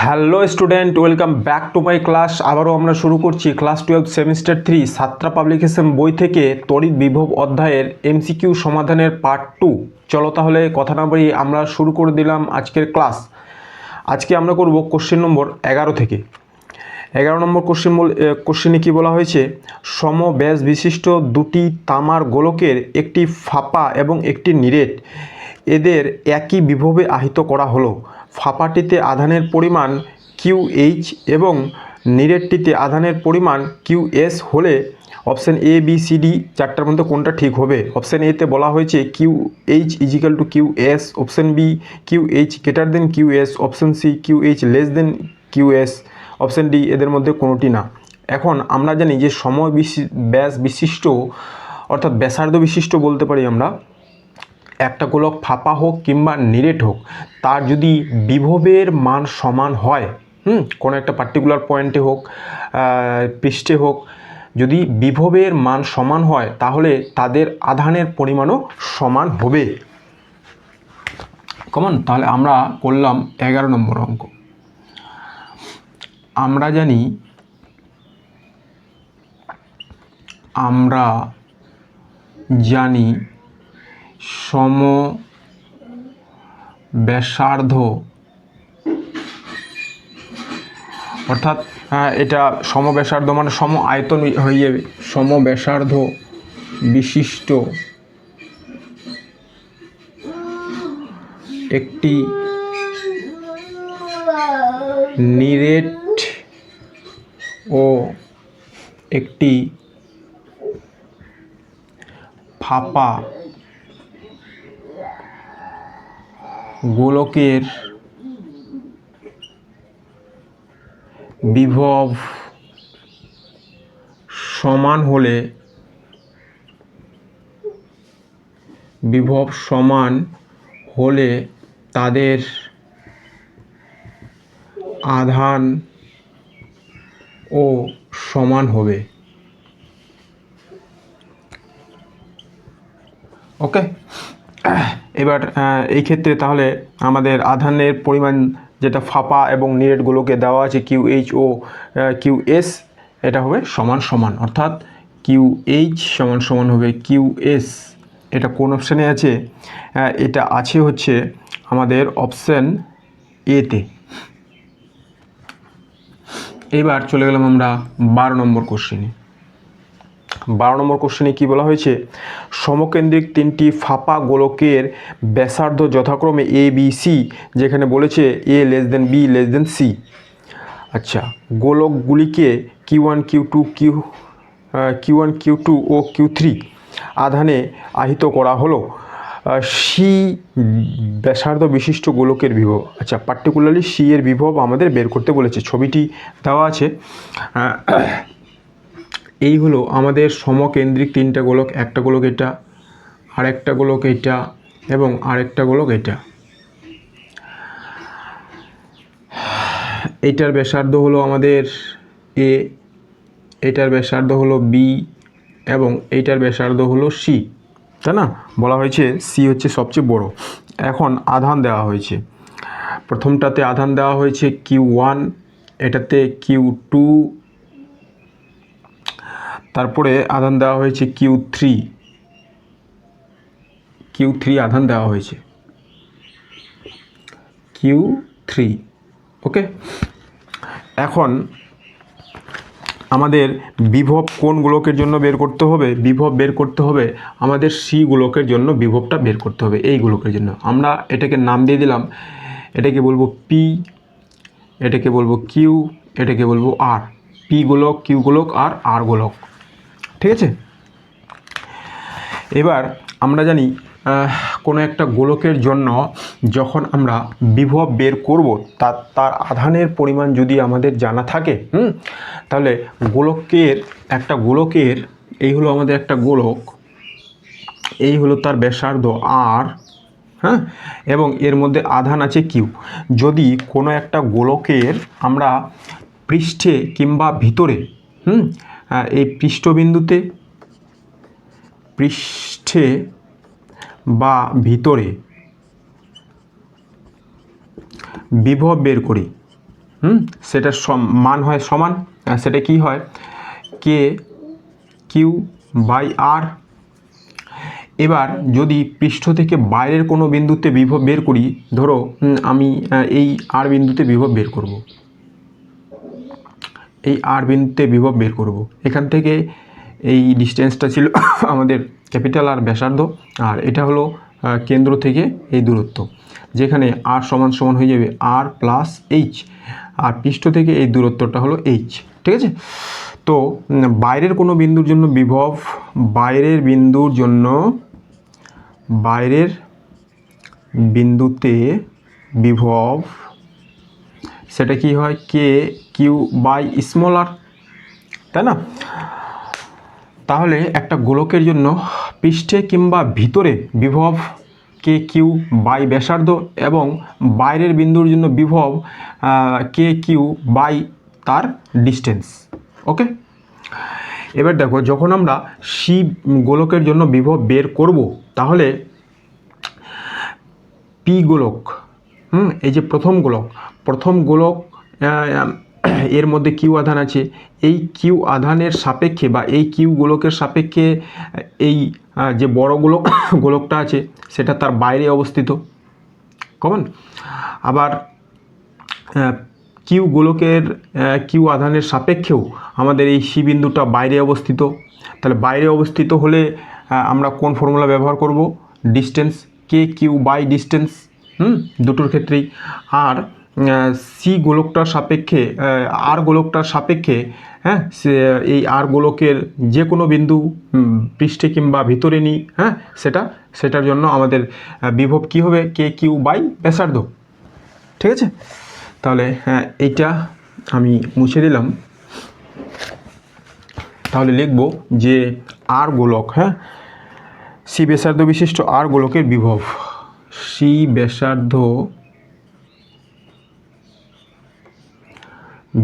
Hello student, welcome back to my class. আবারও আমরা শুরু করছি ক্লাস 12 সেমিস্টার 3 সাতরা পাবলিকেশন বই থেকে তড়িৎ বিভব অধ্যায়ের এমসিকিউ সমাধানের পার্ট 2। চলো তাহলে কথা না বাড়িয়ে আমরা শুরু করে দিলাম আজকের ক্লাস। আজকে আমরা করব কোশ্চেন নম্বর 11 থেকে। 11 নম্বর কোশ্চেনে কি বলা হয়েছে, সমব্যাস বিশিষ্ট দুটি তামার গোলকের একটি ফাঁপা এবং একটি নিরেট, এদের একই বিভবে আহিত করা হলো। ফাঁপাটিতে আধানের পরিমাণ QH এবং নিরেটটিতে আধানের পরিমাণ QS হলে option A B C D চারটার মধ্যে কোনটা ঠিক হবে? অপশান এতে বলা হয়েছে QH equal to QS, option B QH greater than QS, option C QH less than QS, option D এদের মধ্যে কোনোটি না। এখন আমরা জানি যে ব্যাস বিশিষ্ট অর্থাৎ ব্যাসার্ধ বিশিষ্ট বলতে পারি আমরা একটা গোলক ফাঁপা হোক কিংবা নিরেট হোক, তার যদি বিভবের মান সমান হয়, কোনো একটা পার্টিকুলার পয়েন্টে হোক পৃষ্ঠে হোক, যদি বিভবের মান সমান হয় তাহলে তাদের আধানের পরিমাণও সমান হবে। কমন। তাহলে আমরা করলাম 11 নম্বর অঙ্ক। আমরা জানি সমব্যাসার্ধ অর্থাৎ এটা সমব্যাসার্ধ মানে সম আয়তন হয়ে যাবে, সমব্যাসার্ধ বিশিষ্ট একটি নিরেট ও একটি ফাঁপা গোলকের বিভব সমান হলে তাদের আধান ও সমান হবে। ওকে, এবার এই ক্ষেত্রে তাহলে আমাদের আধানের পরিমাণ যেটা ফাঁপা এবং নিরেটগুলোকে দেওয়া আছে QH ও QS, এটা হবে সমান সমান, অর্থাৎ QH সমান সমান হবে QS। এটা কোন অপশানে আছে? এটা আছে হচ্ছে আমাদের অপশান এতে। এবার চলে গেলাম আমরা 12 নম্বর কোশ্চেনে। 12 নম্বর কোশ্চেনে কী বলা হয়েছে, সমকেন্দ্রিক তিনটি ফাঁপা গোলকের ব্যাসার্ধ যথাক্রমে ABC, যেখানে বলেছে A less than B less than C। আচ্ছা, গোলকগুলিকে Q1 Q2 ও Q3 আধানে আহিত করা হলো। সি ব্যাসার্ধ বিশিষ্ট গোলকের বিভব। আচ্ছা, পার্টিকুলারলি সি এর বিভব আমাদের বের করতে বলেছে, ছবিটি দেওয়া আছে। এই হলো আমাদের সমকেন্দ্রিক তিনটা গোলক, একটা গোলক এটা, আরেকটা গোলক এটা এবং আরেকটা গোলক এটা। এইটার ব্যাসার্ধ হলো আমাদের এ, এটার ব্যাসার্ধ হলো বি এবং এইটার ব্যাসার্ধ হলো সি, তাই না? বলা হয়েছে সি হচ্ছে সবচেয়ে বড়। এখন আধান দেওয়া হয়েছে, প্রথমটাতে আধান দেওয়া হয়েছে Q1, এটাতে Q2, তারপরে আধান দেওয়া হয়েছে Q3 আধান দেওয়া হয়েছে Q3। ওকে, এখন আমাদের বিভব কোন গোলকের জন্য বের করতে হবে? বিভব বের করতে হবে আমাদের সি গোলকের জন্য, বিভবটা বের করতে হবে এই গোলকের জন্য। আমরা এটাকে নাম দিয়ে দিলাম, এটাকে বলবো P, এটাকে বলবো Q, এটাকে বলবো R। P গোলক, Q গোলক আর R গোলক, ঠিক আছে? এবার আমরা জানি কোনো একটা গোলকের জন্য যখন আমরা বিভব বের করব, তার আধানের পরিমাণ যদি আমাদের জানা থাকে, তাহলে একটা গোলকের এই হলো আমাদের একটা গোলক, এই হলো তার ব্যাসার্ধ R, এবং এর মধ্যে আধান আছে Q। যদি কোনো একটা গোলকের আমরা পৃষ্ঠে কিংবা ভিতরে, এই পৃষ্ঠে বা ভিতরে বিভব বের করি, সেটার মান হয় সমান, সেটা কি হয় কে কিউ বাই আর। এবার যদি পৃষ্ঠ থেকে বাইরের কোনো বিন্দুতে বিভব বের করি, ধরো আমি এই আর বিন্দুতে বিভব বের করব, এই আর বিন্দুতে বিভব বের করব। এখান থেকে এই ডিস্টেন্সটা ছিল আমাদের ক্যাপিটাল আর ব্যাসার্ধ, আর এটা হলো কেন্দ্র থেকে এই দূরত্ব, যেখানে আর সমান সমান হয়ে যাবে আর প্লাস এইচ, আর পৃষ্ঠ থেকে এই দূরত্বটা হলো এইচ। ঠিক আছে, তো বাইরের কোনো বিন্দুর জন্য বিভব, বাইরের বিন্দুতে বিভব সেটা কি হয় কে কিউ বাই স্মল আর, তাই না? তাহলে একটা গোলকের জন্য পৃষ্ঠে কিংবা ভিতরে বিভব কে কিউ বাই ব্যাসার্ধ, এবং বাইরের বিন্দুর জন্য বিভব কে কিউ বাই তার ডিস্টেন্স। ওকে, এবার দেখো যখন আমরা সি গোলকের জন্য বিভব বের করব, তাহলে পি গোলক, এই যে প্রথম গোলক এর মধ্যে কিউ আধান আছে, এই কিউ আধানের সাপেক্ষে বা এই কিউ গোলকের সাপেক্ষে এই যে বড় গোলকটা আছে সেটা তার বাইরে অবস্থিত, কমন। আবার কিউ গোলকের কিউ আধানের সাপেক্ষেও আমাদের এই সি বিন্দুটা বাইরে অবস্থিত। তাহলে বাইরে অবস্থিত হলে আমরা কোন ফর্মুলা ব্যবহার করব, distance k Q by distance, দুটোর ক্ষেত্রেই। আর সি গোলকটার সাপেক্ষে আর গোলকটার সাপেক্ষে, হ্যাঁ, এই আর গোলকের যে কোনো বিন্দু পৃষ্ঠে কিংবা ভিতরে নিই, হ্যাঁ, সেটার জন্য আমাদের বিভব কী হবে কে কিউ বাই ব্যাসার্ধ। ঠিক আছে, তাহলে হ্যাঁ এইটা আমি মুছে দিলাম। তাহলে লিখব যে আর গোলক, হ্যাঁ, সি ব্যাসার্ধ বিশিষ্ট আর গোলকের বিভব, সি ব্যাসার্ধ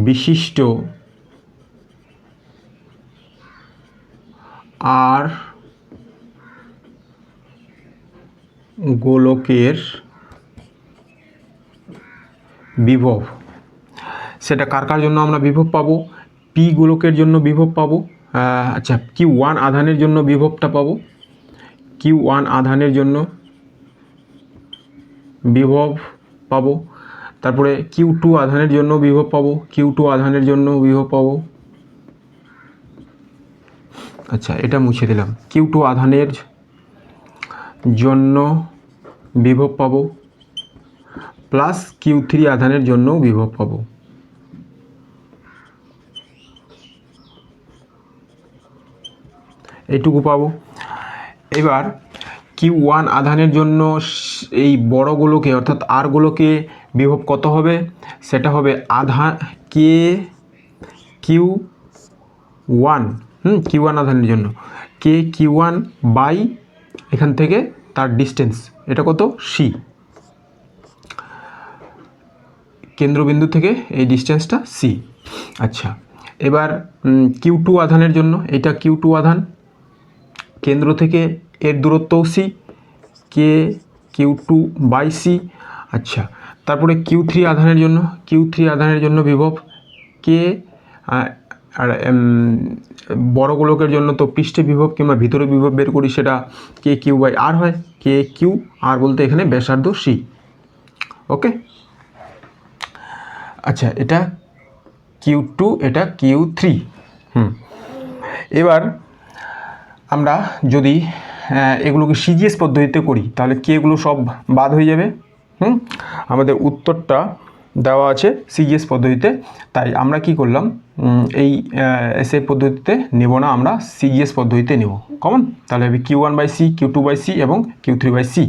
বিশিষ্ট আর গোলকের বিভব, সেটা কার জন্য আমরা বিভব পাবো, পি গোলকের জন্য বিভব পাবো। আচ্ছা, কিউ ওয়ান আধানের জন্য বিভবটা পাবো, কিউ ওয়ান আধানের জন্য বিভব পাবো। তারপরে কিউ টু আধানের জন্য বিভব পাবো, কিউ টু আধানের জন্য বিভব পাবো। আচ্ছা, এটা মুছে দিলাম, কিউ টু আধানের জন্য বিভব পাবো, প্লাস কিউ থ্রি আধানের জন্য বিভব পাবো। এইটুকু পাবো। এবার কিউ ওয়ান আধানের জন্য এই বড় গোলকে অর্থাৎ আর গোলকে বিভব কত হবে, সেটা হবে আধান কে কিউ ওয়ান, কিউ ওয়ান আধানের জন্য কে কিউ ওয়ান বাই এখান থেকে তার ডিস্টেন্স, এটা কত সি, কেন্দ্রবিন্দু থেকে এই ডিস্টেন্সটা সি। আচ্ছা, এবার কিউ টু আধানের জন্য, এটা কিউ টু আধান, কেন্দ্র থেকে এর দূরত্বও C, K Q two by C. আচ্ছা, তারপরে কিউ থ্রি আধানের জন্য বিভব কে, আর বড় গোলকের জন্য তো পৃষ্ঠে বিভব কিংবা ভিতরে বিভব বের করি, সেটা কে কিউ বাই আর হয়, কে কিউ আর বলতে এখানে ব্যাসার্ধ সি। ওকে, আচ্ছা, এটা কিউ টু, এটা কিউ থ্রি। এবার আমরা যদি এগুলোকে সিজিএস পদ্ধতিতে করি, তাহলে কেগুলো সব বাদ হয়ে যাবে। আমাদের উত্তরটা দেওয়া আছে সিজিএস পদ্ধতিতে, তাই আমরা কি করলাম, এই এসএ পদ্ধতিতে নেব না, আমরা সিজিএস পদ্ধতিতে নেব কমন। তাহলে হবে q one by c, q two by c এবং কিউ থ্রি বাই সি।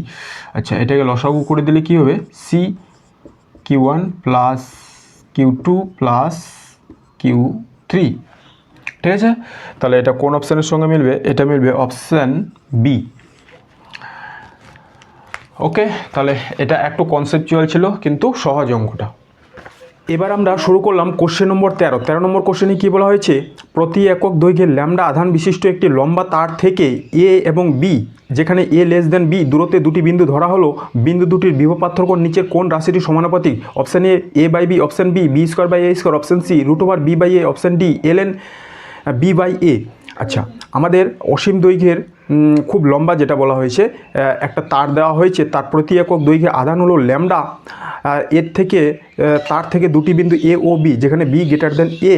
আচ্ছা, এটাকে লসাগু করে দিলে কি হবে, c q one plus q two plus q three. ঠিক আছে, তাহলে এটা কোন অপশানের সঙ্গে মিলবে, এটা মিলবে অপশান বি। ওকে, তাহলে এটা একটু কনসেপচুয়াল ছিল কিন্তু সহজ অঙ্কটা। এবার আমরা শুরু করলাম কোশ্চেন নম্বর 13 নম্বর কোশ্চেনে কী বলা হয়েছে, প্রতি একক দৈর্ঘ্যের ল্যামডা আধান বিশিষ্ট একটি লম্বা তার থেকে এ এবং বি, যেখানে এ লেস দেন বি দূরত্বে দুটি বিন্দু ধরা হলো, বিন্দু দুটির বিভব পার্থক্য নিচের কোন রাশিটি সমানুপাতিক? Option A by B, option B B square by A square, option C root over B by A, option D LN B by A. আচ্ছা, আমাদের অসীম দৈর্ঘ্যের খুব লম্বা যেটা বলা হয়েছে, একটা তার দেওয়া হয়েছে, তার প্রতি একক দৈর্ঘ্যের আধান হলো ল্যামডা, এর থেকে তার থেকে দুটি বিন্দু এ ও বি, যেখানে বি গ্রেটার দেন এ,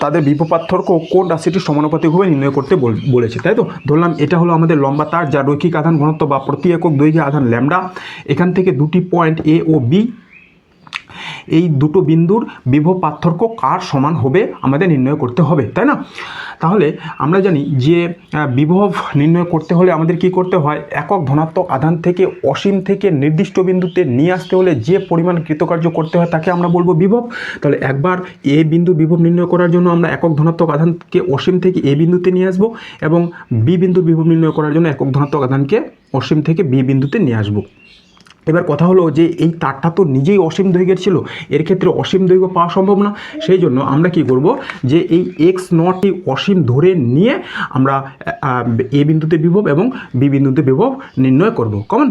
তাদের বিভব পার্থক্য কোন রাশিটি সমানুপাতিকভাবে নির্ণয় করতে বলেছে, তাই তো? ধরলাম এটা হলো আমাদের লম্বা তার, যার রৈখিক আধান ঘনত্ব বা প্রতি একক দৈর্ঘ্যের আধান ল্যামডা, এখান থেকে দুটি পয়েন্ট এ ও বি, এই দুটো বিন্দুর বিভব পার্থক্য কার সমান হবে আমাদের নির্ণয় করতে হবে, তাই না? তাহলে আমরা জানি যে বিভব নির্ণয় করতে হলে আমাদের কি করতে হয়, একক ধনাত্মক আধান থেকে অসীম থেকে নির্দিষ্ট বিন্দুতে নিয়ে আসতে হলে যে পরিমাণ কৃতকার্য করতে হয় তাকে আমরা বলবো বিভব। তাহলে একবার এ বিন্দুর বিভব নির্ণয় করার জন্য আমরা একক ধনাত্মক আধানকে অসীম থেকে এ বিন্দুতে নিয়ে আসবো, এবং বি বিন্দুর বিভব নির্ণয় করার জন্য একক ধনাত্মক আধানকে অসীম থেকে বি বিন্দুতে নিয়ে আসবো। এবার কথা হলো যে এই তারটা তো নিজেই অসীম দৈর্ঘ্যের ছিল, এর ক্ষেত্রে অসীম দৈর্ঘ্য পাওয়া সম্ভব না, সেই জন্য আমরা কি করব যে এই এক্স নটটি অসীম ধরে নিয়ে আমরা এ বিন্দুতে বিভব এবং বি বিন্দুতে বিভব নির্ণয় করব। কমন?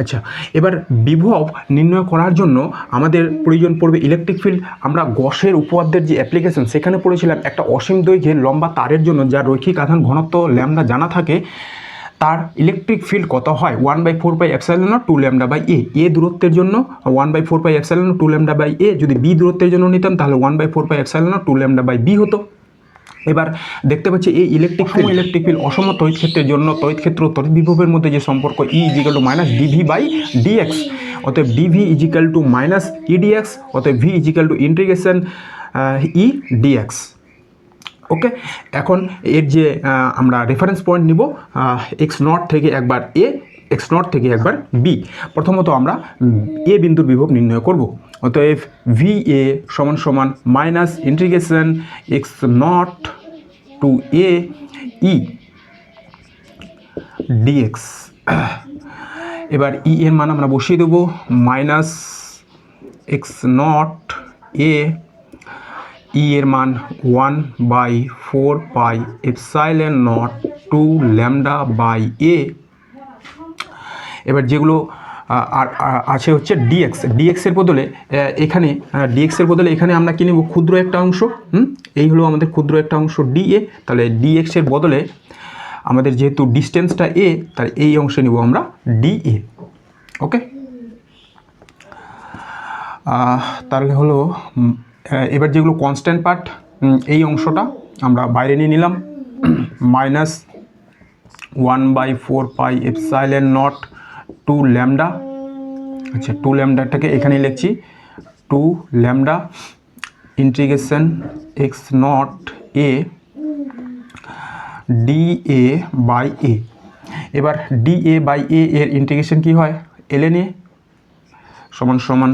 আচ্ছা, এবার বিভব নির্ণয় করার জন্য আমাদের প্রয়োজন পড়বে ইলেকট্রিক ফিল্ড। আমরা গসের উপপাদ্যের যে অ্যাপ্লিকেশন সেখানে পড়েছিলাম, একটা অসীম দৈর্ঘ্যের লম্বা তারের জন্য যার রৈখিক আধান ঘনত্ব ল্যামডা জানা থাকে, তার ইলেকট্রিক ফিল্ড কত হয়? 1/4 pi epsilon naught 2 lambda by A. A দূরত্বের জন্য 1/4 pi epsilon naught 2 lambda by A, যদি বি দূরত্বের জন্য নিতাম তাহলে 1/4 pi epsilon naught 2 lambda by B হতো। এবার দেখতে পাচ্ছি এই ইলেকট্রিক ফিল্ড অসম তড়িৎ ক্ষেত্রের জন্য তড়িৎ ক্ষেত্র ও তড়িৎ বিভবের মধ্যে যে সম্পর্ক E equal to minus DV by DX, অতএব DV equal to minus E DX, অতএব V equal to integration E DX. Okay, এখন এর যে আমরা রেফারেন্স পয়েন্ট নিব এক্স নট থেকে একবার এ, এক্স নট থেকে একবার বি। প্রথমত আমরা এ বিন্দুর বিভব নির্ণয় করব, অতএব ভি এ সমান সমান minus integration X naught to A E DX. এবার ই এর মান আমরা বসিয়ে দেবো minus X naught A, E এর মান 1/4 pi epsilon naught 2 lambda by A. এবার যেগুলো আছে হচ্ছে ডিএক্স, ডিএক্সের বদলে এখানে এখানে আমরা কি নেব? ক্ষুদ্র একটা অংশ, এই হলো আমাদের ক্ষুদ্র একটা অংশ ডিএ, তাহলে ডিএক্সের বদলে আমাদের যেহেতু ডিস্টেন্সটা এ, তাহলে এই অংশে নেব আমরা ডিএ। ওকে, তাহলে হলো এবার যেগুলো কনস্ট্যান্ট পার্ট, এই অংশটা আমরা বাইরে নিয়ে নিলাম, minus 1/4 pi epsilon naught 2 lambda. আচ্ছা, 2 ল্যামডাটাকে এখানে লিখছি 2 lambda integration X naught A DA by A. এবার ডিএ বাই এ এর ইন্টিগ্রেশন কী হয়? ln এ সমান সমান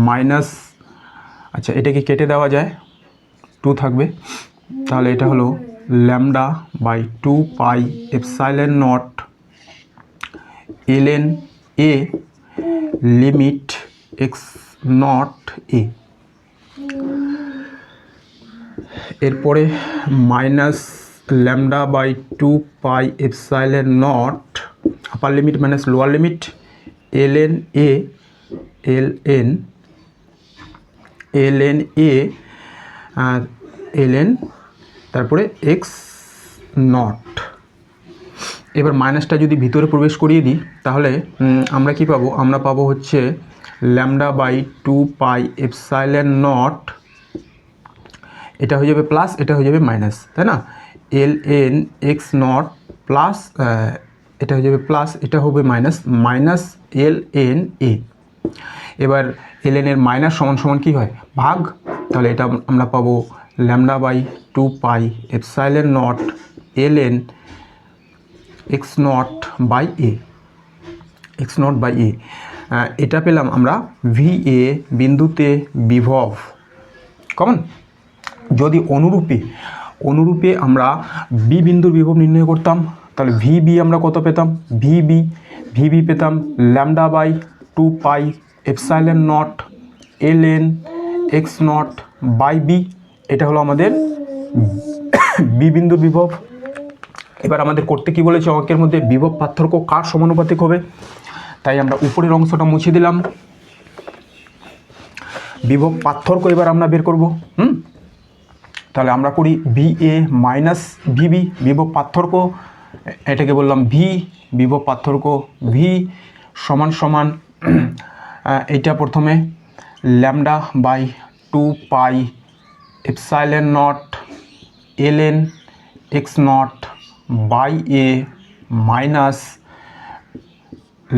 মাইনাস, আচ্ছা এটাকে কেটে দেওয়া যায়, 2 থাকবে, তাহলে এটা হলো lambda by 2 pi epsilon naught ln A limit X naught A. এরপরে minus lambda by 2 pi epsilon naught upper limit minus lower limit ln A আর ln তারপরে এক্স নট। এবার মাইনাসটা যদি ভিতরে প্রবেশ করিয়ে দিই তাহলে আমরা কি পাবো? আমরা পাবো হচ্ছে lambda by 2 pi epsilon naught, এটা হয়ে যাবে প্লাস, এটা হয়ে যাবে মাইনাস, তাই না? ln এক্স নট প্লাস, এটা হয়ে যাবে প্লাস, এটা হবে মাইনাস, মাইনাস ln এ। এবার ln এর মাইনাস সমান সমান কী হয়? ভাগ, তাহলে এটা আমরা পাবো lambda by 2 pi epsilon naught ln x naught by A, X naught by A. এটা পেলাম আমরা ভি এ বিন্দুতে বিভব। কমন? যদি অনুরূপে আমরা বি বিন্দুর বিভব নির্ণয় করতাম তাহলে ভিবি আমরা কত পেতাম? ভিবি পেতাম lambda by 2 pi epsilon naught ln x naught by B. এটা হলো আমাদের বি বিন্দুর বিভব। এবার আমাদের করতে কি বলেছে অঙ্কের মধ্যে, বিভব পার্থক্য কার সমানুপাতিক হবে, তাই আমরা উপরের অংশটা মুছে দিলাম। বিভব পার্থক্য এবার আমরা বের করব। তাহলে আমরা করি ভি এ মাইনাস ভিবি, বিভব পার্থক্য, এটাকে বললাম ভি, বিভব পার্থক্য ভি সমান সমান এইটা প্রথমে lambda by 2 pi epsilon naught ln x naught by a minus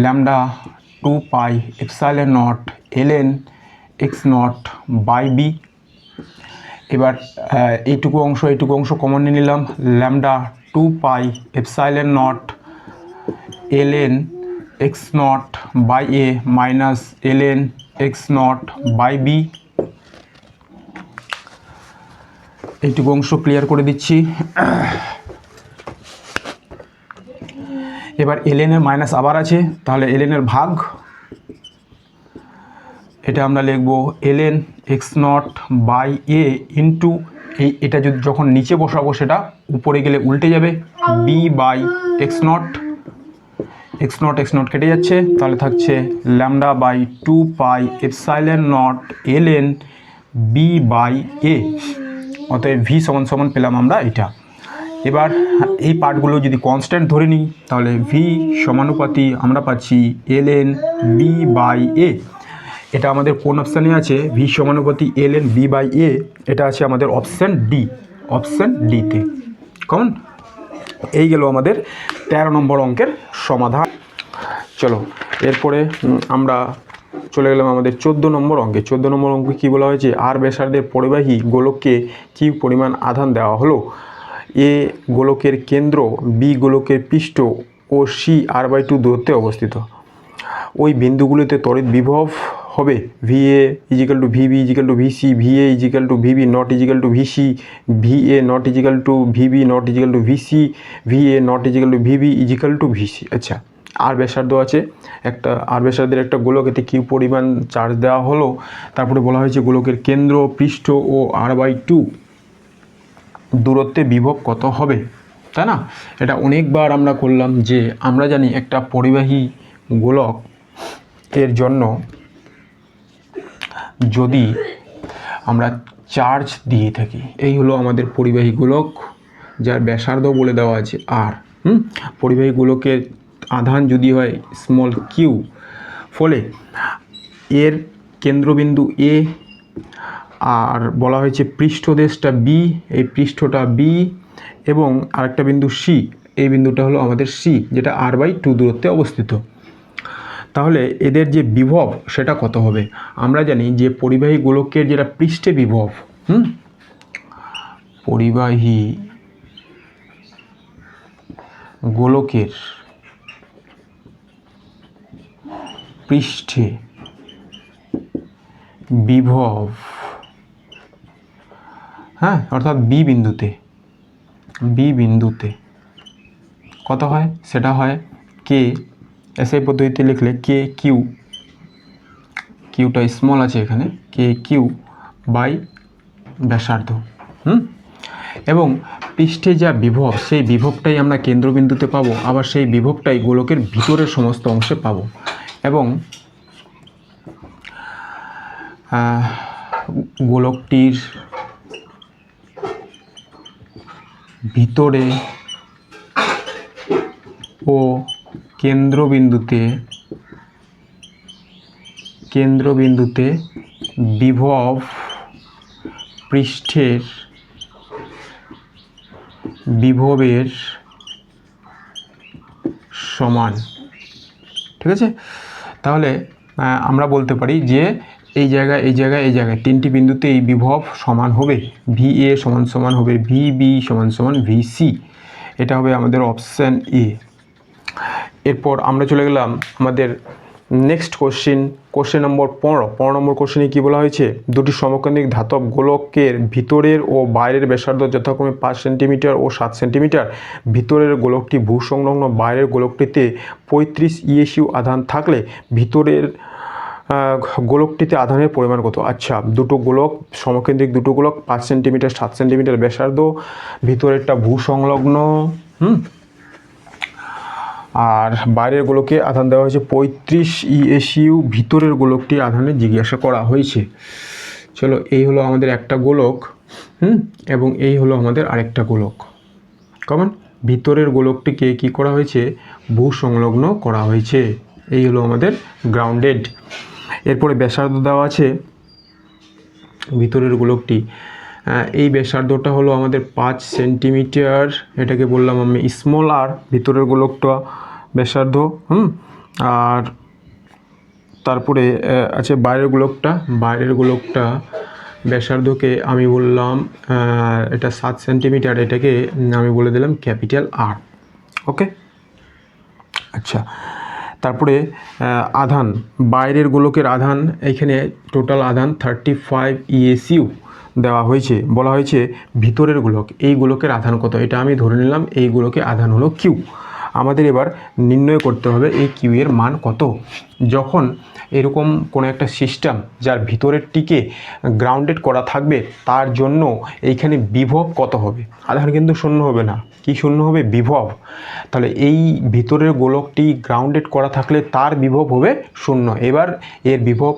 lambda 2 pi epsilon naught ln x naught by b. এবার এইটুকু অংশ কমন নিয়ে নিলাম, lambda 2 pi epsilon naught ln x naught by a minus ln x naught by b. এইটুকু অংশ clear করে দিচ্ছি। এবার ln এর মাইনাস আবার আছে, তাহলে ln এর ভাগ, এটা আমরা লিখব ln x naught by a into এটা যদি যখন নিচে বসাবো সেটা উপরে গেলে উল্টে যাবে, বি বাই এক্স নট কেটে যাচ্ছে, তাহলে থাকছে lambda by 2 pi epsilon naught ln B by A. অতএব ভি সমান সমান পেলাম আমরা এটা। এবার এই পার্টগুলো যদি কনস্ট্যান্ট ধরে নিই তাহলে ভি সমানুপাতি আমরা পাচ্ছি ln বি বাই এ। এটা আমাদের কোন অপশানে আছে, V সমানুপাতি ln B by A, এটা আছে আমাদের অপশান ডিতে। কেমন? এই গেল আমাদের 13 নম্বর অঙ্কের সমাধান। চলো এরপরে আমরা চলে গেলাম আমাদের 14 নম্বর অঙ্কে। 14 নম্বর অঙ্কে কী বলা হয়েছে, আর ব্যাসার্ধের পরিবাহী গোলককে কী পরিমাণ আধান দেওয়া হলো। এ গোলকের কেন্দ্র, বি গোলকের পৃষ্ঠ ও সি r/2 দূরত্বে অবস্থিত। ওই বিন্দুগুলিতে তড়িৎ বিভব হবে VA = VB = VC, VA = VB not = VC, VA not = VB not = VC, VA not = VB = VC। আচ্ছা, আর ব্যাসার্ধ আছে একটা, আর ব্যাসার্ধের একটা গোলক, এতে কি পরিমাণ চার্জ দেওয়া হলো। তারপরে বলা হয়েছে গোলকের কেন্দ্র, পৃষ্ঠ ও r/2 দূরত্বে বিভব কত হবে, তাই না? এটা অনেকবার আমরা করলাম যে আমরা জানি একটা পরিবাহী গোলক এর জন্য যদি আমরা চার্জ দিয়ে থাকি, এই হলো আমাদের পরিবাহী গোলক যার ব্যাসার্ধ বলে দেওয়া আছে আর, পরিবাহী গোলকের আধান যদি হয় স্মল কিউ, ফলে এর কেন্দ্রবিন্দু এ আর বলা হয়েছে পৃষ্ঠদেশটা বি, এই পৃষ্ঠটা বি এবং আরেকটা বিন্দু সি, এই বিন্দুটা হলো আমাদের সি, যেটা r/2 দূরত্বে অবস্থিত। তাহলে এদের যে বিভব সেটা কত হবে। আমরা জানি যে পরিবাহী গোলকের যেটা পৃষ্ঠে বিভব, পরিবাহী গোলকের পৃষ্ঠে বিভব, অর্থাৎ বি বিন্দুতে কত হয়, সেটা হয় কে, এসআই পদ্ধতিতে লিখলে কে কিউটা স্মল আছে এখানে, কে কিউ বাই ব্যাসার্ধ। এবং পৃষ্ঠে যা বিভব সেই বিভবটাই আমরা কেন্দ্রবিন্দুতে পাবো, আবার সেই বিভবটাই গোলকের ভিতরের সমস্ত অংশে পাবো। এবং গোলকটির ভিতরে ও কেন্দ্রবিন্দুতে বিভব পৃষ্ঠের বিভবের সমান। ঠিক আছে, তাহলে আমরা বলতে পারি যে এই জায়গায় তিনটি বিন্দুতে এই বিভব সমান হবে, VA সমান হবে VB সমান VC। এটা হবে আমাদের অপশান এ। এরপর আমরা চলে গেলাম আমাদের নেক্সট কোশ্চেন নম্বর 15 নম্বর কোশ্চেনে কী বলা হয়েছে, দুটি সমকেন্দ্রিক ধাতব গোলকের ভিতরের ও বাইরের ব্যাসার্ধ যথাক্রমে 5 সেন্টিমিটার ও 7 সেন্টিমিটার। ভিতরের গোলকটি ভূসংলগ্ন বাইরের গোলকটিতে 35 ESU আধান থাকলে ভিতরের গোলকটিতে আধানের পরিমাণ কত? আচ্ছা, দুটো গোলক, সমকেন্দ্রিক দুটো গোলক, 5 সেন্টিমিটার 7 সেন্টিমিটার ব্যাসার্ধ, ভিতরেরটা ভূসংলগ্ন, আর বাইরের গোলকে আধান দেওয়া হয়েছে 35 ESU। ভিতরের গোলকটি আধানে জিজ্ঞাসা করা হয়েছে। চলো, এই হলো আমাদের একটা গোলক, এবং এই হলো আমাদের আরেকটা গোলক। কেমন? ভিতরের গোলকটিকে কি করা হয়েছে? ভূসংলগ্ন করা হয়েছে। এই হলো আমাদের গ্রাউন্ডেড। এরপরে ব্যাসার্ধ দেওয়া আছে ভিতরের গোলকটি, এই ব্যাসার্ধটা হলো আমাদের 5 সেন্টিমিটার, এটাকে বললাম আমি স্মল আর। ভিতরের গোলকটা ব্যাসার্ধ, আর তারপরে আছে বাইরের গোলকটা ব্যাসার্ধকে আমি বললাম এটা 7 সেন্টিমিটার, এটাকে আমি বলে দিলাম ক্যাপিটাল আর। ওকে, আচ্ছা, তারপরে আধান, বাইরের গোলকের আধান, এইখানে টোটাল আধান 35 ESU দেওয়া হয়েছে। বলা হয়েছে ভিতরের গোলক, এই গোলকের আধান কত? এটা আমি ধরে নিলাম এই গোলকের আধান হলো কিউ। আমাদের এবার নির্ণয় করতে হবে এই কিউ এর মান কত। যখন এরকম কোনো একটা সিস্টেম যার ভিতরেরটিকে গ্রাউন্ডেড করা থাকবে, তার জন্য এইখানে বিভব কত হবে? আধান কিন্তু শূন্য হবে না, কি শূন্য হবে? বিভব। তাহলে এই ভিতরের গোলকটি গ্রাউন্ডেড করা থাকলে তার বিভব হবে শূন্য। এবার এর বিভব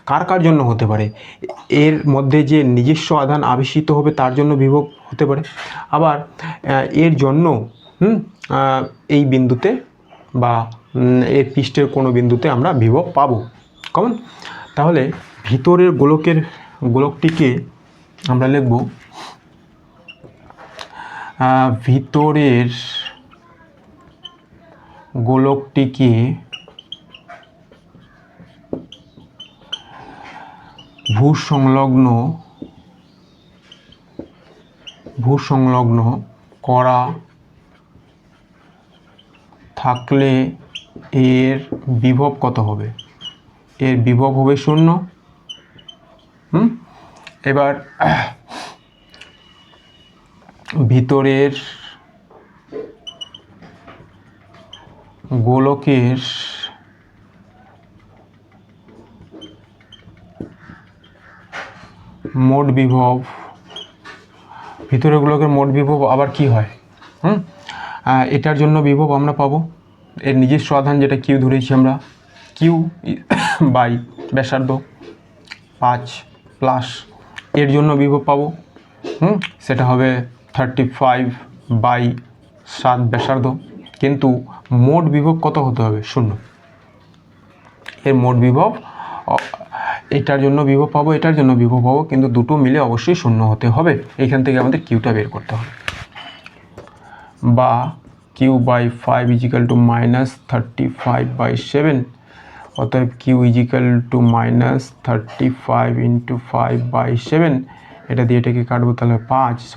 কার কার জন্য হতে পারে? এর মধ্যে যে নিজস্ব আধান আবেশিত হবে তার জন্য বিভব হতে পারে, আবার এর জন্য এই বিন্দুতে বা এর পৃষ্ঠের কোনো বিন্দুতে আমরা বিভব পাবো। কেমন? তাহলে ভিতরের গোলকটিকে আমরা লিখব ভিতরের গোলকটিকে ভূসংলগ্ন করা থাকলে এর বিভব কত হবে? এর বিভব হবে শূন্য। এবার ভিতরের গোলকের মোট বিভব, ভিতরের গোলকের মোট বিভব আবার কি হয়? এটার জন্য বিভব আমরা পাবো এর নিজস্ব আধান, যেটা কিউ ধরেছি আমরা, কিউ বাই ব্যাসার্ধ 5 প্লাস এর জন্য বিভব পাবো, সেটা হবে 35/7 ব্যাসার্ধ। কিন্তু মোট বিভব কত হতে হবে? শূন্য। এর মোট বিভব, এটার জন্য বিভব পাবো, এটার জন্য বিভব পাবো, কিন্তু দুটো মিলে অবশ্যই শূন্য হতে হবে। এইখান থেকে আমাদের কিউটা বের করতে হবে, বা কিউ বাই 5 ইজিক্যাল টু -35/7। অতএব কিউ ইজিক্যাল টু -35 × 5/7। এটা দিয়ে এটাকে কাটবো, তাহলে 5 =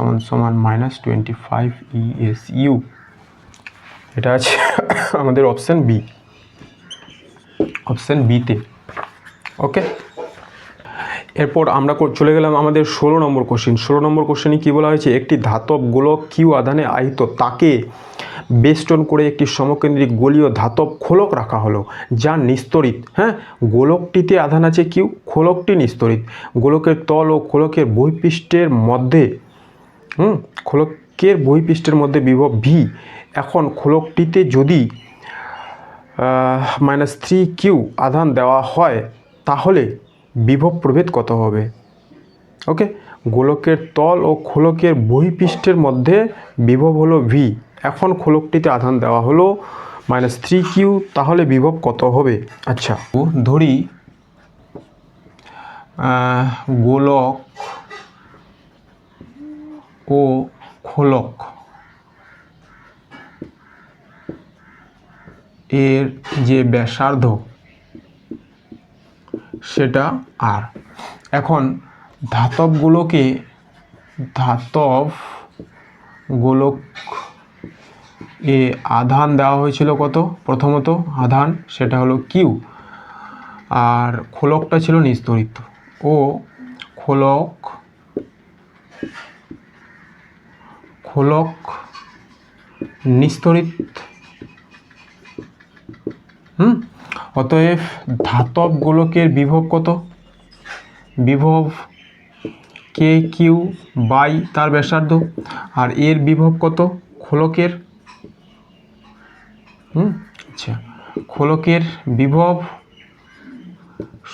-25 ESU। এটা আছে আমাদের অপশান বি, অপশান বিতে। ওকে, এরপর আমরা চলে গেলাম আমাদের 16 নম্বর কোশ্চেন। 16 নম্বর কোশ্চেনে কী বলা হয়েছে? একটি ধাতব গোলক কিউ আধানে আহিত, তাকে বেষ্টন করে একটি সমকেন্দ্রিক গোলীয় ধাতব খোলক রাখা হলো, যা নিস্তরিত। গোলকটিতে আধান আছে কিউ, খোলকটি নিস্তরিত। গোলকের তল ও খোলকের বহিঃপৃষ্ঠের মধ্যে বিভব ভি। এখন খোলকটিতে যদি -3Q আধান দেওয়া হয়, তাহলে বিভব প্রভেদ কত হবে? ওকে, গোলকের তল ও খোলকের বহিঃপৃষ্ঠের মধ্যে বিভব হলো ভি। এখন খোলকটিতে আধান দেওয়া হলো -3Q, তাহলে বিভব কত হবে? আচ্ছা, ধরি গোলক ও খোলক এর যে ব্যাসার্ধ সেটা আর। এখন ধাতব গোলক এ আধান দেওয়া হয়েছিল কত? প্রথমত আধান সেটা হলো কিউ, আর খোলকটা ছিল নিস্তরিত, ও খোলক নিস্তরিত, অতএব ধাতব গোলকের বিভব কত? বিভব কে কিউ বাই তার ব্যাসার্ধ। আর এর বিভব কত খোলকের? আচ্ছা, খোলকের বিভব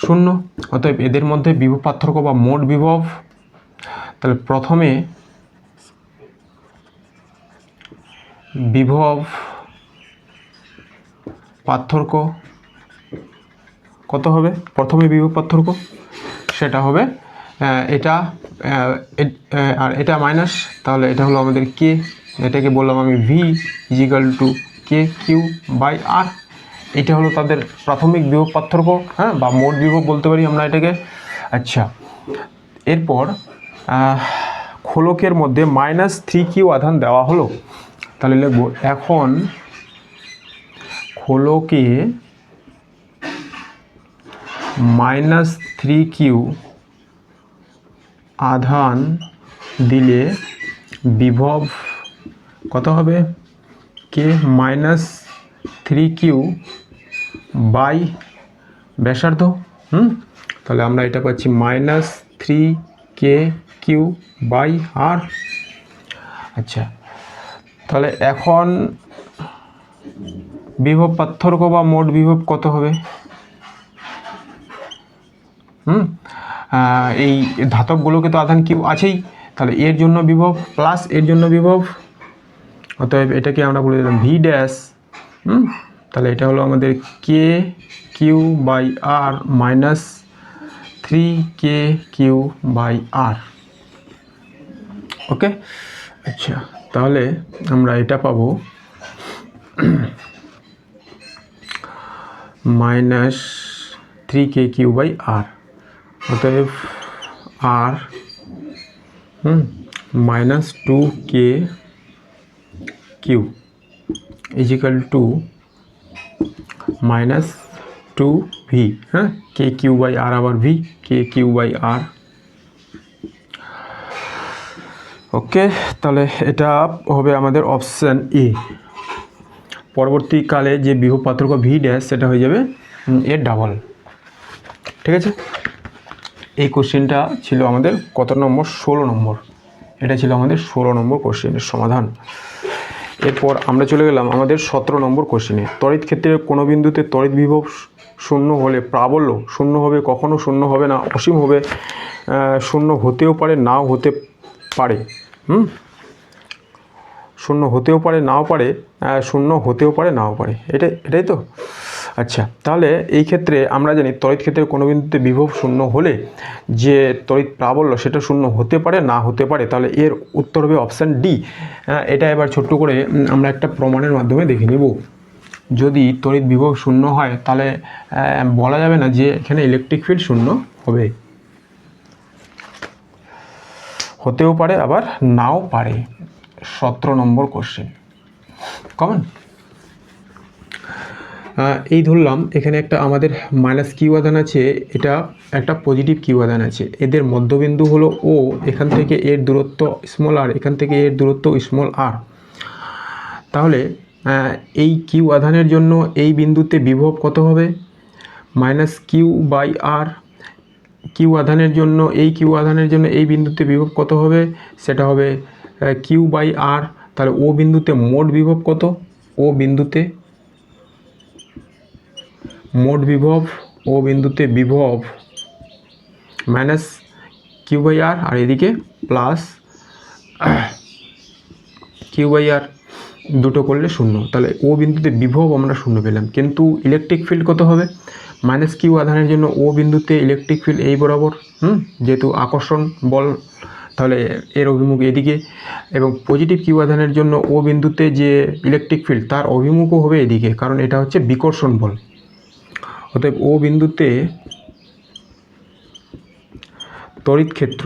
0। অতএব এদের মধ্যে বিভব পার্থক্য বা মোট বিভব, তাহলে প্রথমে বিভব পার্থক্য কত হবে? প্রথমে বিভব পার্থক্য সেটা হবে এটা আর এটা মাইনাস, তাহলে এটা হলো আমাদের কে, এটাকে বললাম আমি V equal to K Q by R. এটা হলো তাদের প্রাথমিক বিভব পার্থক্য, হ্যাঁ, বা মোট বিভব বলতে পারি আমরা এটাকে। আচ্ছা, এরপর খোলকের মধ্যে -3Q আধান দেওয়া হলো, তাহলে লিখব এখন খোলকে -3Q আধান দিলে বিভব কত হবে? কে -3Q বাই ব্যাসার্ধ। তাহলে আমরা এটা পাচ্ছি -3KQ বাই আর। আচ্ছা, তাহলে এখন বিভব পার্থক্য বা মোট বিভব কত হবে? এই ধাতবগুলোকে তো আধান কিউ আছেই, তাহলে এর জন্য বিভব প্লাস এর জন্য বিভব, অতএব এটাকে আমরা বলে দিলাম ভি ড্যাশ। তাহলে এটা হলো আমাদের K Q by R -3KQ by R. Okay, আচ্ছা, তাহলে আমরা এটা পাবো -3KQ বাই আর। অতএব আর -2KQ ইজিক্যাল টু -2V, হ্যাঁ, KQ বাই আর আবার ভি KQ বাই আর। ওকে, তাহলে এটা হবে আমাদের অপশান এ। পরবর্তীকালে যে বিভব পার্থক্য ভি ড্যাশ সেটা হয়ে যাবে এর ডাবল। ঠিক আছে, এই কোশ্চেনটা ছিল আমাদের কত নম্বর? 16 নম্বর। এটা ছিল আমাদের 16 নম্বর কোশ্চেনের সমাধান। এরপর আমরা চলে গেলাম আমাদের 17 নম্বর কোশ্চেনে। তড়িৎ ক্ষেত্রের কোনো বিন্দুতে তড়িৎ বিভব 0 হলে প্রাবল্য 0 হবে, কখনো 0 হবে না, অসীম হবে, 0 হতেও পারে নাও হতে পারে। 0 হতেও পারে নাও পারে, 0 হতেও পারে নাও পারে, এটাই তো। আচ্ছা, তাহলে এই ক্ষেত্রে আমরা জানি তড়িৎ ক্ষেত্রের কোনো বিন্দুতে বিভব 0 হলে যে তড়িৎ প্রাবল্য সেটা 0 হতে পারে না হতে পারে, তাহলে এর উত্তর হবে অপশান ডি। এটা এবার ছোট্ট করে আমরা একটা প্রমাণের মাধ্যমে দেখে নেব। যদি তড়িৎ বিভব 0 হয় তাহলে বলা যাবে না যে এখানে ইলেকট্রিক ফিল্ড 0 হবে, হতেও পারে আবার নাও পারে। 17 নম্বর কোশ্চেন কমন। এই ধরলাম এখানে একটা আমাদের -কিউ আধান আছে, এটা একটা পজিটিভ কিউ আধান আছে, এদের মধ্যবিন্দু হলো ও, এখান থেকে এর দূরত্ব স্মল আর, এখান থেকে এর দূরত্ব স্মল আর। তাহলে এই কিউ আধানের জন্য এই বিন্দুতে বিভব কত হবে? -Q by R. কিউ আধানের জন্য এই বিন্দুতে বিভব কত হবে? সেটা হবে কিউ বাই আর। তাহলে ও বিন্দুতে মোট বিভব কত? ও বিন্দুতে মোট বিভব, ও বিন্দুতে বিভব -কিউ বাই আর, আর এদিকে প্লাস কিউ বাই আর, দুটো করলে 0। তাহলে ও বিন্দুতে বিভব আমরা 0 পেলাম, কিন্তু ইলেকট্রিক ফিল্ড কত হবে? -কিউ আধানের জন্য ও বিন্দুতে ইলেকট্রিক ফিল্ড এই বরাবর, যেহেতু আকর্ষণ বল, তাহলে এর অভিমুখ এদিকে, এবং পজিটিভ কিউ আধানের জন্য ও বিন্দুতে যে ইলেকট্রিক ফিল্ড তার অভিমুখও হবে এদিকে, কারণ এটা হচ্ছে বিকর্ষণ বল। অতএব ও বিন্দুতে তড়িৎ ক্ষেত্র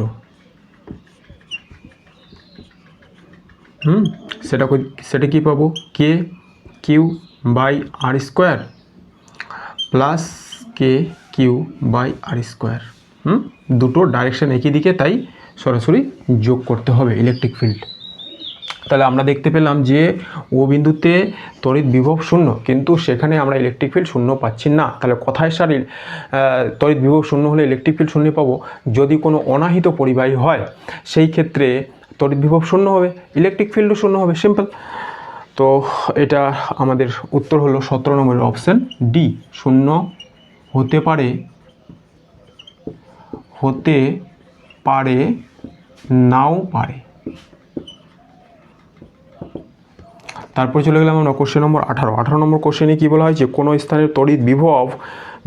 সেটা কি পাবো? K Q by R square plus K Q by R square. দুটো ডাইরেকশন একই দিকে, তাই সরাসরি যোগ করতে হবে ইলেকট্রিক ফিল্ড। তাহলে আমরা দেখতে পেলাম যে ও বিন্দুতে তড়িৎ বিভব শূন্য, কিন্তু সেখানে আমরা ইলেকট্রিক ফিল্ড শূন্য পাচ্ছি না। তাহলে কথায় সারির তড়িৎ বিভব শূন্য হলে ইলেকট্রিক ফিল্ড শূন্য পাবো। যদি কোনো অনাহিত পরিবাহী হয় সেই ক্ষেত্রে তড়িৎ বিভব শূন্য হবে, ইলেকট্রিক ফিল্ডও শূন্য হবে, সিম্পল। তো এটা আমাদের উত্তর হলো 17 নম্বরের অপশান ডি, শূন্য হতে পারে নাও পারে। তারপরে চলে গেলাম আমরা কোশ্চেন নম্বর 18 নম্বর কোশ্চেনে কী বলা হয়েছে, কোনো স্থানের তড়িৎ বিভব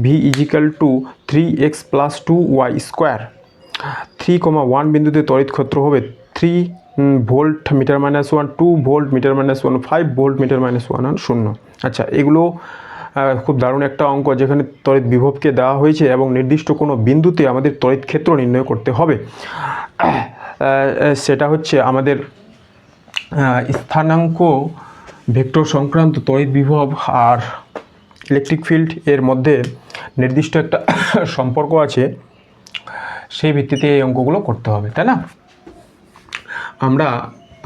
V equal two 3x + 2y square, 3,1 বিন্দুতে তড়িৎ ক্ষেত্র হবে 3 volt metre minus 1, 2 volt metre minus 1, 5 volt metre minus 1 আর 0। আচ্ছা, এগুলো খুব দারুণ একটা অঙ্ক, যেখানে তড়িৎ বিভবকে দেওয়া হয়েছে এবং নির্দিষ্ট কোনো বিন্দুতে আমাদের তড়িৎ ক্ষেত্র নির্ণয় করতে হবে। সেটা হচ্ছে আমাদের স্থানাঙ্ক ভেক্টর সংক্রান্ত তড়িৎ বিভব আর ইলেকট্রিক ফিল্ড এর মধ্যে নির্দিষ্ট একটা সম্পর্ক আছে, সেই ভিত্তিতে এই অঙ্কগুলো করতে হবে, তাই না? আমরা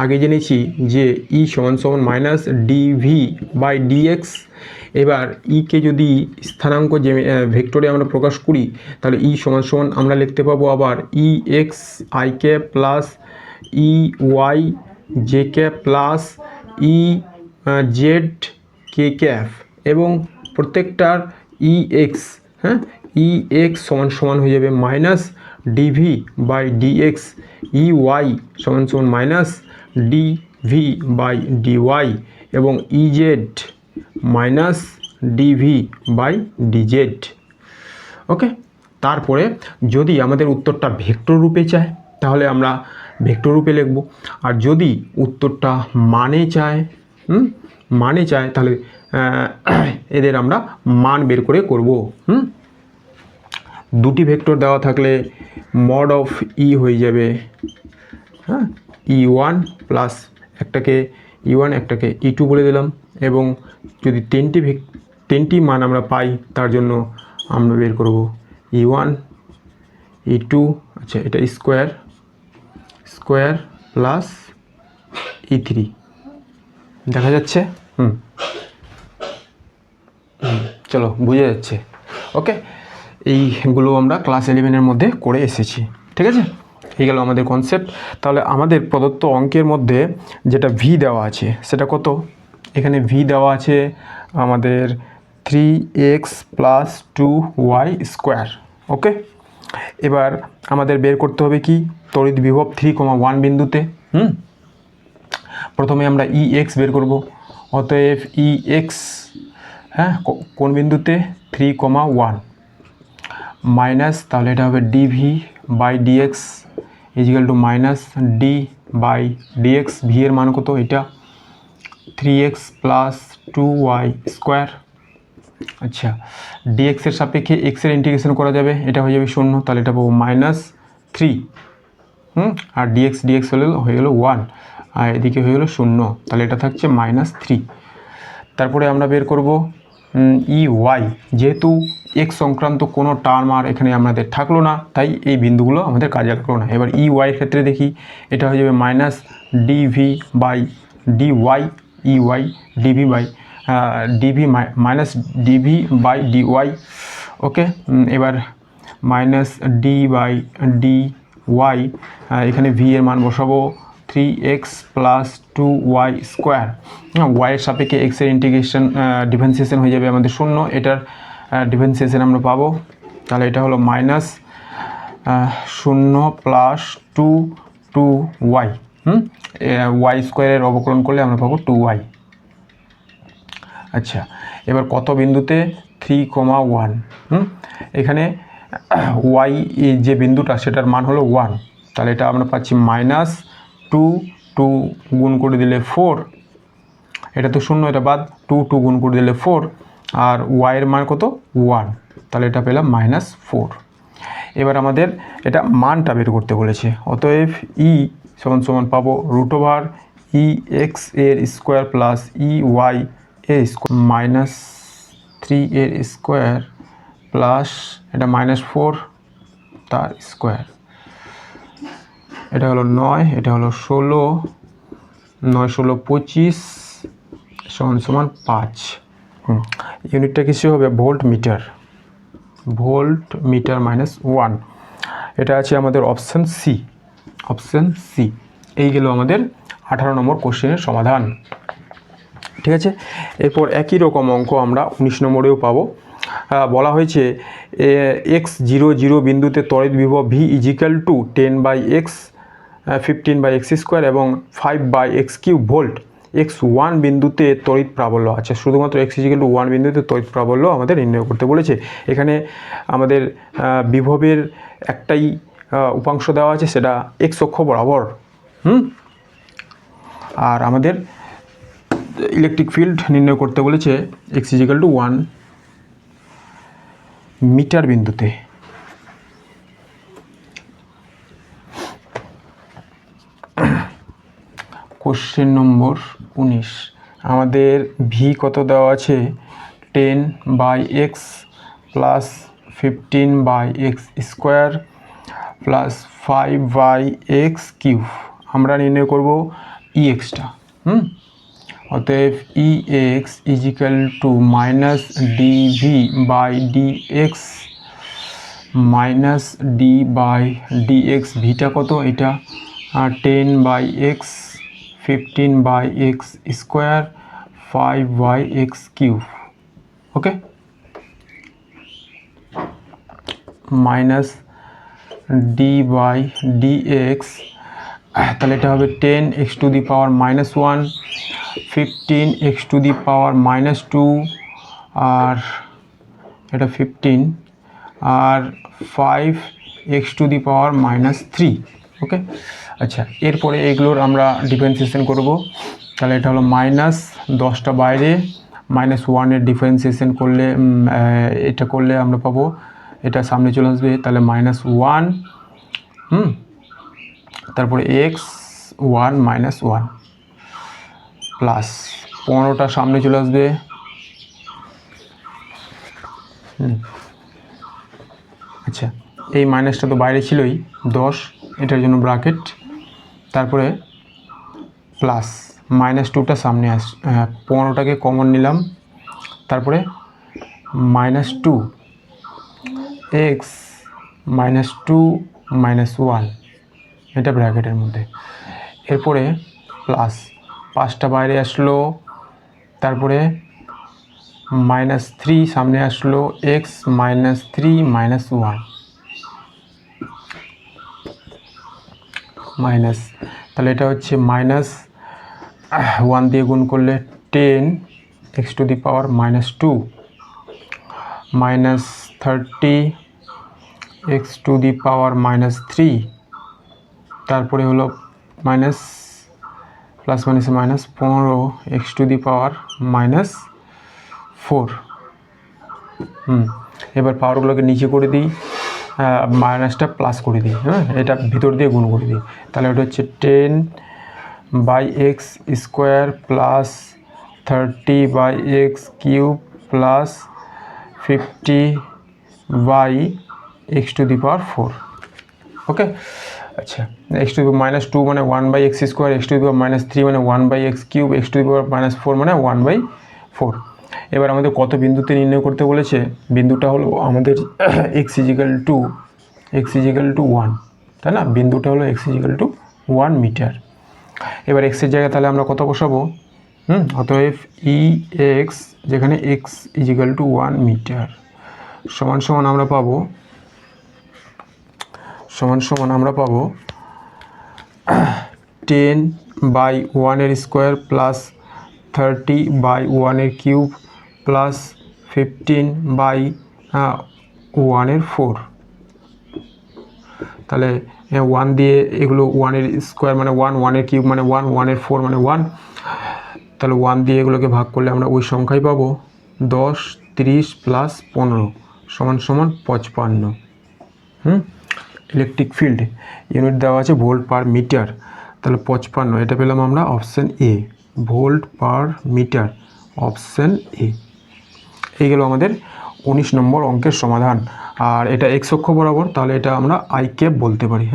আগে জেনেছি যে ই সমান সমান মাইনাস dv/dx। এবার ইকে যদি স্থানাঙ্ক যে ভেক্টরে আমরা প্রকাশ করি, তাহলে ই সমান সমান আমরা লিখতে পাবো আবার ex ik plus ey jk plus ez k, এবং প্রত্যেকটার ex, হ্যাঁ, ex সমান সমান হয়ে যাবে মাইনাস dv/dx, ey সমান সমান মাইনাস dv/dy এবং ez মাইনাস dv/dz। ওকে, তারপরে যদি আমাদের উত্তরটা ভেক্টর রূপে চায় তাহলে আমরা ভেক্টর রূপে লিখব, আর যদি উত্তরটা মানে চায় তাহলে এদের আমরা মান বের করে করব। দুটি ভেক্টর দেওয়া থাকলে মড অফ ই হয়ে যাবে, হ্যাঁ, e1 প্লাস একটাকে e1 একটাকে e2 বলে দিলাম, এবং যদি তিনটি মান আমরা পাই তার জন্য আমরা বের করব e1 e2, আচ্ছা এটা স্কোয়ার প্লাস e3, দেখা যাচ্ছে? চলো, বুঝে যাচ্ছে। ওকে, এইগুলো আমরা ক্লাস 11-এর মধ্যে করে এসেছি, ঠিক আছে? এই গেল আমাদের কনসেপ্ট। তাহলে আমাদের প্রদত্ত অঙ্কের মধ্যে যেটা ভি দেওয়া আছে সেটা কত? এখানে ভি দেওয়া আছে আমাদের 3x + 2y স্কোয়ার। ওকে, এবার আমাদের বের করতে হবে কি, তড়িৎ বিভব 3,1 বিন্দুতে। প্রথমে আমরা ex বের করব। অতএব ex, হ্যাঁ, কোন বিন্দুতে? 3,1 মাইনাস, তাহলে এটা হবে dv/dx is equal to minus d/dx। V এর মান কত? এটা 3x + 2y স্কোয়ার। আচ্ছা, dx এর সাপেক্ষে x এর ইন্টিগ্রেশন করা যাবে, এটা হয়ে যাবে 0, তাহলে এটা পাবো -3। আর dx হয়ে গেল 1, আর এদিকে হয়ে গেল 0, তাহলে এটা থাকছে -3। তারপরে আমরা বের করব ey, যেহেতু x সংক্রান্ত কোনো টার্ম আর এখানে আমাদের থাকলো না, তাই এই বিন্দুগুলো আমাদের কাজে লাগলো না। এবার ey এর ক্ষেত্রে দেখি, এটা হয়ে যাবে -dv/dy, ey dv/dy। ওকে, এবার -d/dy, এখানে ভি এর মান বসাবো 3x + 2y স্কোয়ার। y এর সাপেক্ষে x এর ইন্টিগ্রেশন ডিফারেন্সিয়েশন হয়ে যাবে আমাদের 0, এটার ডিফারেন্সিয়েশন আমরা পাবো, তাহলে এটা হলো -0 + 2y, y স্কোয়ারের অবকলন করলে আমরা পাবো 2y। আচ্ছা, এবার কত বিন্দুতে? 3,1। এখানে y যে বিন্দুটা সেটার মান হলো 1, তাহলে এটা আমরা পাচ্ছি -2 গুণ করে দিলে 4, এটা তো 0, এটা বাদ, 2 গুণ করে দিলে 4, আর y এর মান কত? 1, তাহলে এটা পেলাম -4। এবার আমাদের এটা মানটা বের করতে বলেছে, অতএব ই সমান পাবো √ex এর স্কোয়ার প্লাস ey এর স্কোয়ার -3 এর স্কোয়ার প্লাস এটা -4 তার স্কোয়ার, এটা হলো 9, এটা হলো 16, 9 ষোলো 25 সমান সমান 5। ইউনিটটা কিছু হবে ভোল্ট মিটার -1। এটা আছে আমাদের অপশান সি। এই গেল আমাদের 18 নম্বর কোশ্চেনের সমাধান। ঠিক আছে, এরপর একই রকম অঙ্ক আমরা 19 নম্বরেও পাবো। বলা হয়েছে x0 বিন্দুতে তড়িৎ বিভব v = 10/x 15/x² এবং 5/x³ ভোল্ট। x1 বিন্দুতে তড়িৎ প্রাবল্য আছে, শুধুমাত্র x1 বিন্দুতে তড়িৎ প্রাবল্য আমাদের নির্ণয় করতে বলেছে। এখানে আমাদের বিভবের একটাই উপাংশ দেওয়া আছে, সেটা x অক্ষ বরাবর। আর আমাদের ইলেকট্রিক ফিল্ড নির্ণয় করতে বলেছে x1 মিটার বিন্দুতে। কোশ্চেন নম্বর 19, আমাদের ভি কত দেওয়া আছে 10/x plus 15/x² plus 5/x³। আমরা নির্ণয় করব EX-টা। অতএব EX = -dV/dx -d/dx। ভিটা কত? এটা 10/x 15/x², 5/x³। ওকে, মাইনাস d/dx, তাহলে এটা হবে 10x⁻⁻1, 15x⁻2, আর এটা 15, আর 5x⁻3। ওকে, আচ্ছা, এরপরে এগুলোর আমরা ডিফারেন্সিয়েশন করব। তাহলে এটা হলো -10টা বাইরে, -1-এর ডিফারেন্সিয়েশন করলে এটা করলে আমরা পাবো, এটা সামনে চলে আসবে, তাহলে -1, তারপরে x1 -1 প্লাস 15টা সামনে চলে আসবে, আচ্ছা এই মাইনাসটা তো বাইরে ছিলই, 10, এটার জন্য ব্র্যাকেট, তারপরে প্লাস -2টা সামনে 15টাকে কমন নিলাম, তারপরে -2 x -2 -1, এটা ব্র্যাকেটের মধ্যে, এরপরে প্লাস 5টা বাইরে আসলো, তারপরে -3 সামনে আসলো, x -3 -1 মাইনাস, তাহলে এটা হচ্ছে -1 দিয়ে গুণ করলে 10x⁻2 -30x⁻3, তারপরে হলো মাইনাস প্লাস মাইনাসে মাইনাস 15x⁻4। এবার পাওয়ারগুলোকে নিচে করে দিই, মাইনাসটা প্লাস করে দিই, এটা ভিতর দিয়ে গুণ করে দিই, তাহলে ওটা হচ্ছে 10/x² plus 30/x³ plus 50/x⁴। ওকে, আচ্ছা, x⁻2 মানে 1/x², x⁻3 মানে 1/x³ x⁻4 মানে 1/4। এবার আমাদের কত বিন্দুতে নির্ণয় করতে বলেছে? বিন্দুটা হলো আমাদের x=1, তাই না? বিন্দুটা হলো x=1 মিটার। এবার x এর জায়গায় তাহলে আমরা কত বসাবো? অতএব EX, যেখানে x=1 মিটার, সমান সমান আমরা পাবো 10/1² প্লাস 30/1³ প্লাস 15/1/4। তাহলে 1 দিয়ে এগুলো 1-এর স্কোয়ার মানে 1, 1/3 মানে 1, 1/4 মানে 1, তাহলে 1 দিয়ে এগুলোকে ভাগ করলে আমরা ওই সংখ্যাই পাবো, 10, 30 প্লাস 15 সমান 55। ইলেকট্রিক ফিল্ড ইউনিট দেওয়া আছে ভোল্ট পার মিটার, তাহলে 55, এটা পেলাম আমরা option A, volt per metre, option A. এই গেল আমাদের 19 নম্বর অঙ্কের সমাধান। আর এটা x অক্ষ বরাবর, তাহলে এটা আমরা I ক্যাপ বলতে পারি।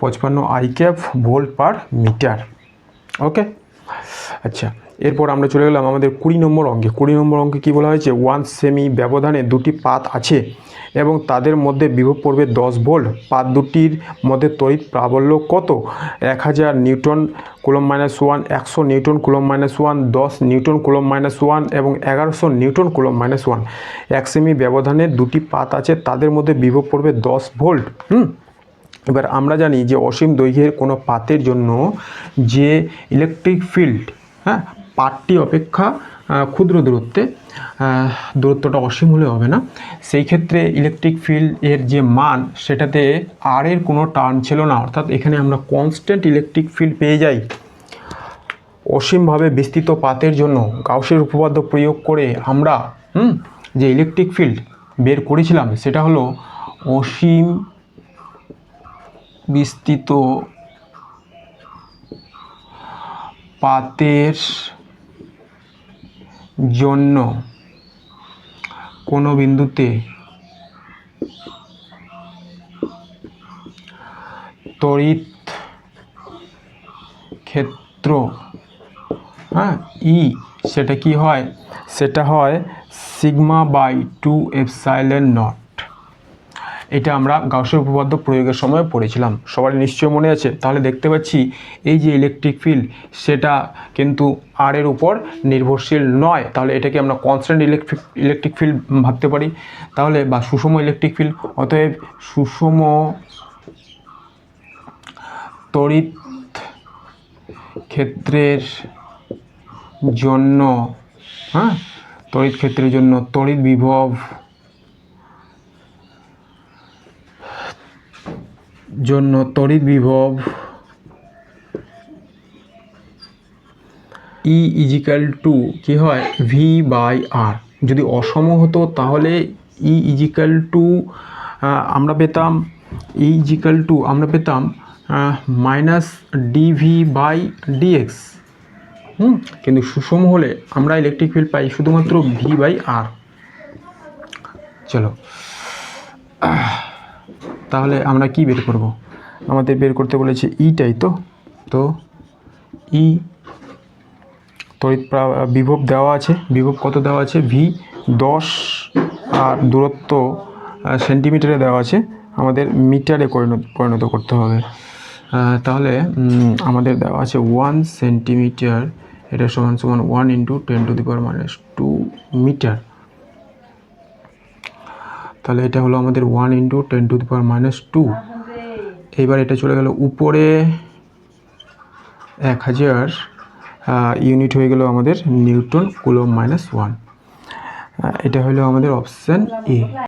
55 I cap volt per metre. Okay. আচ্ছা, এরপর আমরা চলে গেলাম আমাদের 20 নম্বর অঙ্কে। 20 নম্বর অঙ্কে কী বলা হয়েছে, 1 সেমি ব্যবধানে দুটি পাত আছে এবং তাদের মধ্যে বিভব পড়বে 10 ভোল্ট। পাত দুটির মধ্যে তড়িৎ প্রাবল্য কত? 1000 Newton coulomb minus 1, 100 Newton coulomb minus 1, 10 Newton coulomb minus 1 এবং 1100 নিউটন কুলম্ব মাইনাস 1। 1 সেমি ব্যবধানে দুটি পাত আছে, তাদের মধ্যে বিভব পড়বে 10 ভোল্ট। এবার আমরা জানি যে অসীম দৈর্ঘ্যের কোনো পাতের জন্য যে ইলেকট্রিক ফিল্ড, পাতটি অপেক্ষা ক্ষুদ্র দূরত্বটা অসীম হলে হবে না, সেই ক্ষেত্রে ইলেকট্রিক ফিল্ড এর যে মান সেটাতে আর এর কোনো টার্ম ছিল না, অর্থাৎ এখানে আমরা কনস্ট্যান্ট ইলেকট্রিক ফিল্ড পেয়ে যাই। অসীমভাবে বিস্তৃত পাতের জন্য গাউসের উপপাদ্য প্রয়োগ করে আমরা যে ইলেকট্রিক ফিল্ড বের করেছিলাম সেটা হলো অসীম বিস্তৃত পাতের জন্য কোনো বিন্দুতে তড়িৎ ক্ষেত্র ই সেটা কি হয়, সেটা হয় σ/2ε0। এটা আমরা গাউসের উপপাদ্য প্রয়োগের সময় পড়েছিলাম, সবার নিশ্চয় মনে আছে। তাহলে দেখতে পাচ্ছি এই যে ইলেকট্রিক ফিল্ড সেটা কিন্তু আর এর উপর নির্ভরশীল নয়, তাহলে এটাকে আমরা কনস্ট্যান্ট ইলেকট্রিক ফিল্ড ভাবতে পারি। তাহলে বা সুষম ইলেকট্রিক ফিল্ড, অতএব সুষম তড়িৎ ক্ষেত্রের জন্য তড়িৎ বিভব ই ইজিক্যাল টু কী হয়, V/R। যদি অসম হতো তাহলে ই ইজিক্যাল টু আমরা পেতাম -dV/dx। কিন্তু সুষম হলে আমরা ইলেকট্রিক ফিল্ড পাই শুধুমাত্র V/R। চলো, তাহলে আমরা কি বের করব, আমাদের বের করতে বলেছে ইটাই তো ই তড়িৎ বিভব দেওয়া আছে, বিভব কত দেওয়া আছে, V10 আর দূরত্ব সেন্টিমিটারে দেওয়া আছে, আমাদের মিটারে পরিণত করতে হবে। তাহলে আমাদের দেওয়া আছে 1 সেন্টিমিটার, এটা সমান 1 × 10⁻² মিটার। তাহলে এটা হলো আমাদের 1 × 10⁻²। এইবার এটা চলে গেল উপরে 1000 ইউনিট হয়ে গেল আমাদের নিউটন কুলম্ব মাইনাস 1। এটা হলো আমাদের অপশান এ।